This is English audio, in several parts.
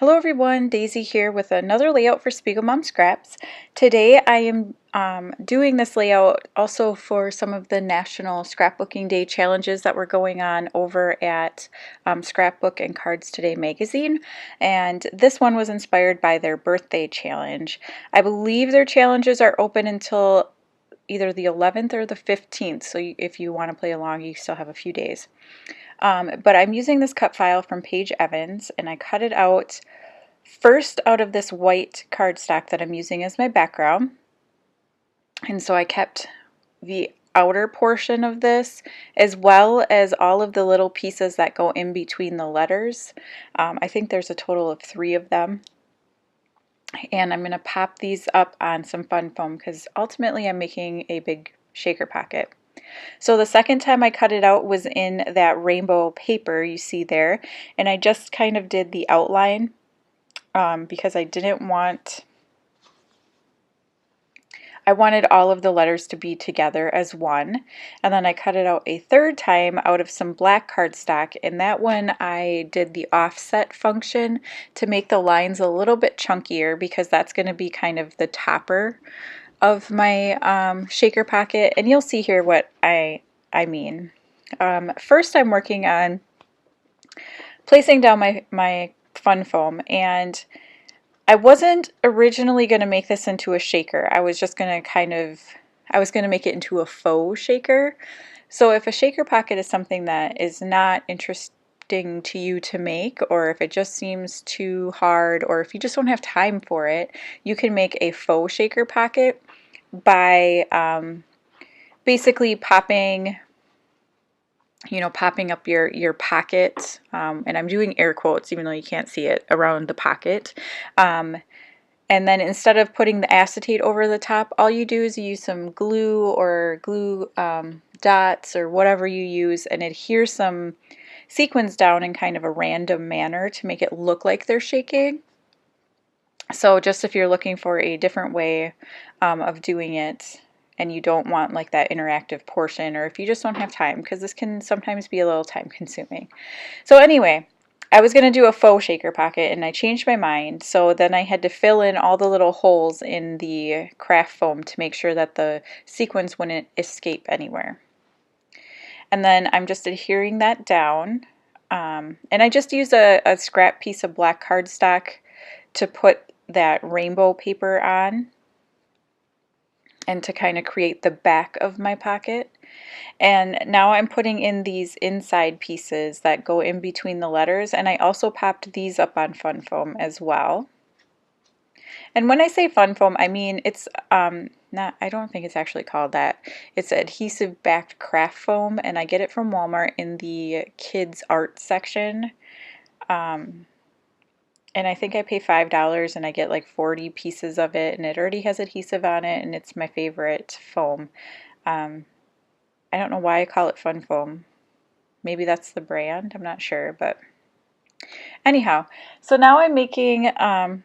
Hello everyone, Daisy here with another layout for SpiegelMom Scraps. Today I am doing this layout also for some of the National Scrapbooking Day challenges that were going on over at Scrapbook and Cards Today magazine, and this one was inspired by their birthday challenge. I believe their challenges are open until either the 11th or the 15th, so if you want to play along you still have a few days. But I'm using this cut file from Paige Evans, and I cut it out first out of this white cardstock that I'm using as my background. And so I kept the outer portion of this as well as all of the little pieces that go in between the letters. I think there's a total of 3 of them. And I'm going to pop these up on some fun foam because ultimately I'm making a big shaker pocket. So the second time I cut it out was in that rainbow paper you see there, and I just kind of did the outline because I wanted all of the letters to be together as one. And then I cut it out a third time out of some black cardstock, and that one I did the offset function to make the lines a little bit chunkier because that's going to be kind of the topper of my shaker pocket, and you'll see here what I mean. First I'm working on placing down my fun foam, and I wasn't originally going to make this into a shaker. I was just going to I was going to make it into a faux shaker. So if a shaker pocket is something that is not interesting to you to make, or if it just seems too hard, or if you just don't have time for it, you can make a faux shaker pocket by basically popping up your pocket, and I'm doing air quotes even though you can't see it, around the pocket. And then instead of putting the acetate over the top, all you do is you use some glue or glue dots or whatever you use and adhere some sequins down in kind of a random manner to make it look like they're shaking. So just if you're looking for a different way of doing it and you don't want like that interactive portion, or if you just don't have time, because this can sometimes be a little time consuming. So anyway, I was going to do a faux shaker pocket and I changed my mind, so then I had to fill in all the little holes in the craft foam to make sure that the sequins wouldn't escape anywhere. And then I'm just adhering that down, and I just use a scrap piece of black cardstock to put that rainbow paper on and to kind of create the back of my pocket. And now I'm putting in these inside pieces that go in between the letters, and I also popped these up on fun foam as well. And when I say fun foam, I mean it's not, I don't think it's actually called that. It's adhesive backed craft foam, and I get it from Walmart in the kids art section. And I think I pay $5 and I get like 40 pieces of it, and it already has adhesive on it, and it's my favorite foam. I don't know why I call it fun foam. Maybe that's the brand, I'm not sure, but anyhow. So now I'm making I'm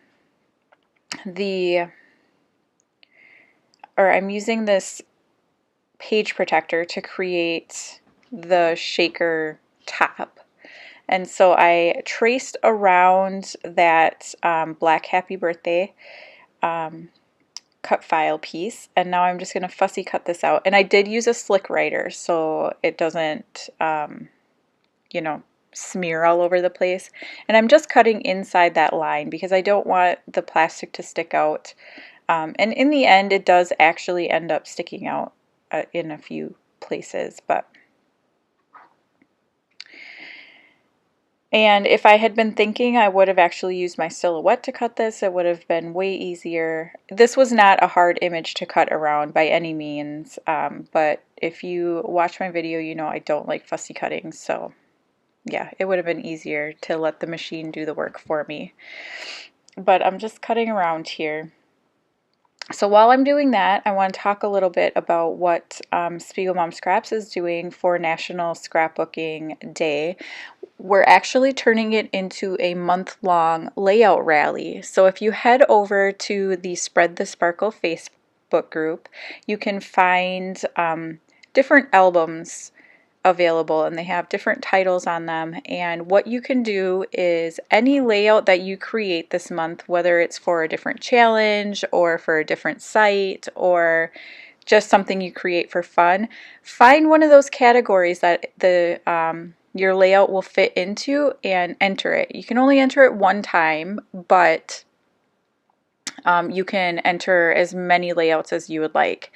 using this page protector to create the shaker top. And so I traced around that black happy birthday cut file piece, and now I'm just going to fussy cut this out. And I did use a slick writer so it doesn't smear all over the place. And I'm just cutting inside that line because I don't want the plastic to stick out. And in the end it does actually end up sticking out in a few places, and if I had been thinking, I would have actually used my silhouette to cut this. It would have been way easier. This was not a hard image to cut around by any means, but if you watch my video, you know I don't like fussy cutting, so yeah, it would have been easier to let the machine do the work for me. But I'm just cutting around here. So while I'm doing that, I want to talk a little bit about what SpiegelMom Scraps is doing for National Scrapbooking Day. We're actually turning it into a month-long layout rally. So if you head over to the Spread the Sparkle Facebook group, you can find different albums available, and they have different titles on them. And what you can do is any layout that you create this month, whether it's for a different challenge or for a different site or just something you create for fun, find one of those categories that your layout will fit into and enter it. You can only enter it one time, but you can enter as many layouts as you would like.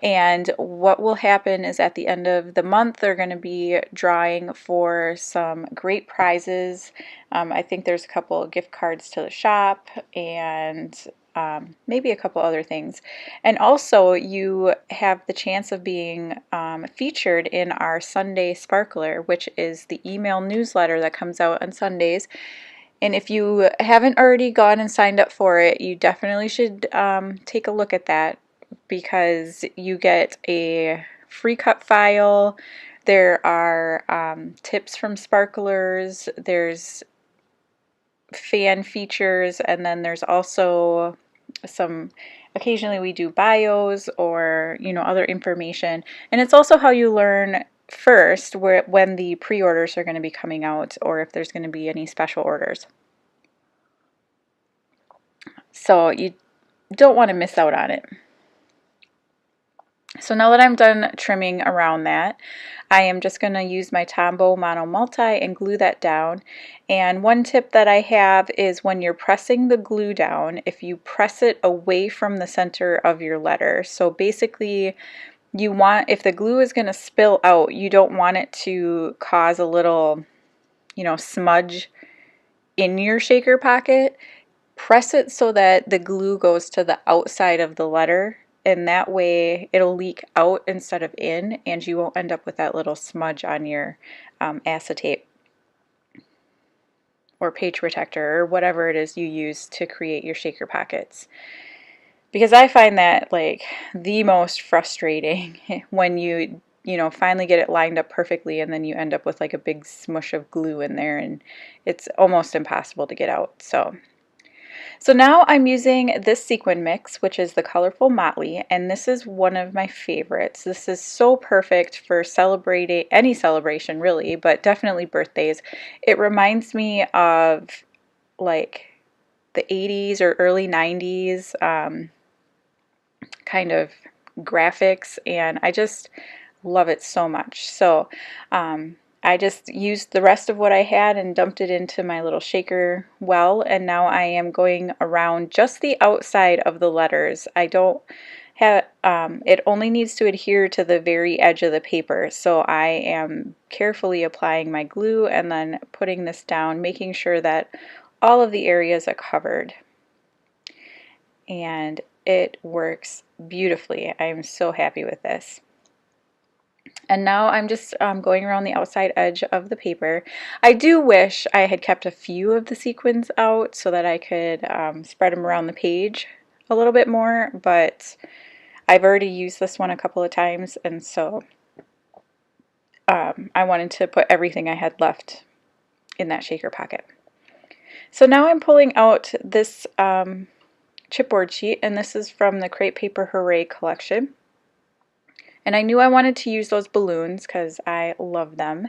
And what will happen is at the end of the month, they're going to be drawing for some great prizes. I think there's a couple of gift cards to the shop and maybe a couple other things. And also you have the chance of being featured in our Sunday Sparkler, which is the email newsletter that comes out on Sundays. And if you haven't already gone and signed up for it, you definitely should take a look at that, because you get a free cut file. There are tips from sparklers, there's fan features, and then there's also occasionally we do bios or other information. And it's also how you learn first when the pre-orders are going to be coming out, or if there's going to be any special orders. So you don't want to miss out on it. So now that I'm done trimming around that, I am just going to use my Tombow Mono Multi and glue that down. And one tip that I have is when you're pressing the glue down, if you press it away from the center of your letter. So basically, if the glue is going to spill out, you don't want it to cause a little, smudge in your shaker pocket. Press it so that the glue goes to the outside of the letter, and that way it'll leak out instead of in, and you won't end up with that little smudge on your acetate or page protector or whatever it is you use to create your shaker pockets. Because I find that like the most frustrating when you finally get it lined up perfectly and then you end up with like a big smush of glue in there, and it's almost impossible to get out. So now I'm using this sequin mix, which is the Colorful Motley, and this is one of my favorites. This is so perfect for celebrating any celebration really, but definitely birthdays. It reminds me of like the 80s or early 90s kind of graphics, and I just love it so much. So I just used the rest of what I had and dumped it into my little shaker well, and now I am going around just the outside of the letters. I don't have, it only needs to adhere to the very edge of the paper, so I am carefully applying my glue and then putting this down, making sure that all of the areas are covered. And it works beautifully. I'm so happy with this. And now I'm just going around the outside edge of the paper. I do wish I had kept a few of the sequins out so that I could spread them around the page a little bit more, but I've already used this one a couple of times, and so I wanted to put everything I had left in that shaker pocket. So now I'm pulling out this chipboard sheet, and this is from the Crepe Paper Hooray collection. And I knew I wanted to use those balloons because I love them.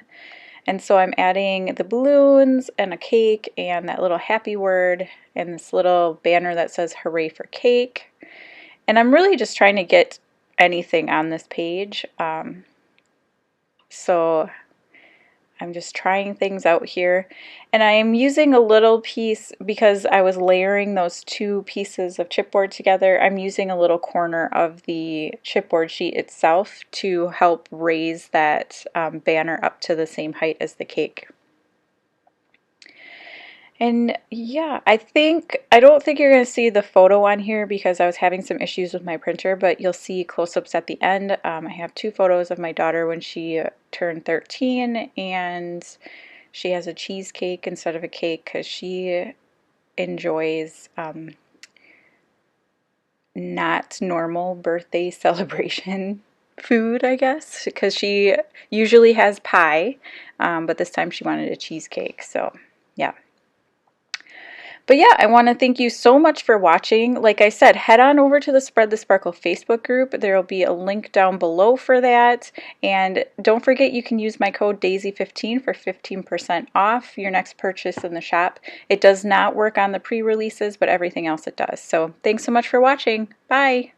And so I'm adding the balloons and a cake and that little happy word and this little banner that says hooray for cake. And I'm really just trying to get anything on this page. So I'm just trying things out here, and I am using a little piece because I was layering those two pieces of chipboard together. I'm using a little corner of the chipboard sheet itself to help raise that banner up to the same height as the cake. And yeah, I don't think you're going to see the photo on here because I was having some issues with my printer, but you'll see close-ups at the end. I have two photos of my daughter when she turned 13, and she has a cheesecake instead of a cake because she enjoys not normal birthday celebration food, I guess, because she usually has pie, but this time she wanted a cheesecake, so yeah. But yeah, I want to thank you so much for watching. Like I said, head on over to the Spread the Sparkle Facebook group. There will be a link down below for that. And don't forget, you can use my code DAISY15 for 15% off your next purchase in the shop. It does not work on the pre-releases, but everything else it does. So thanks so much for watching. Bye.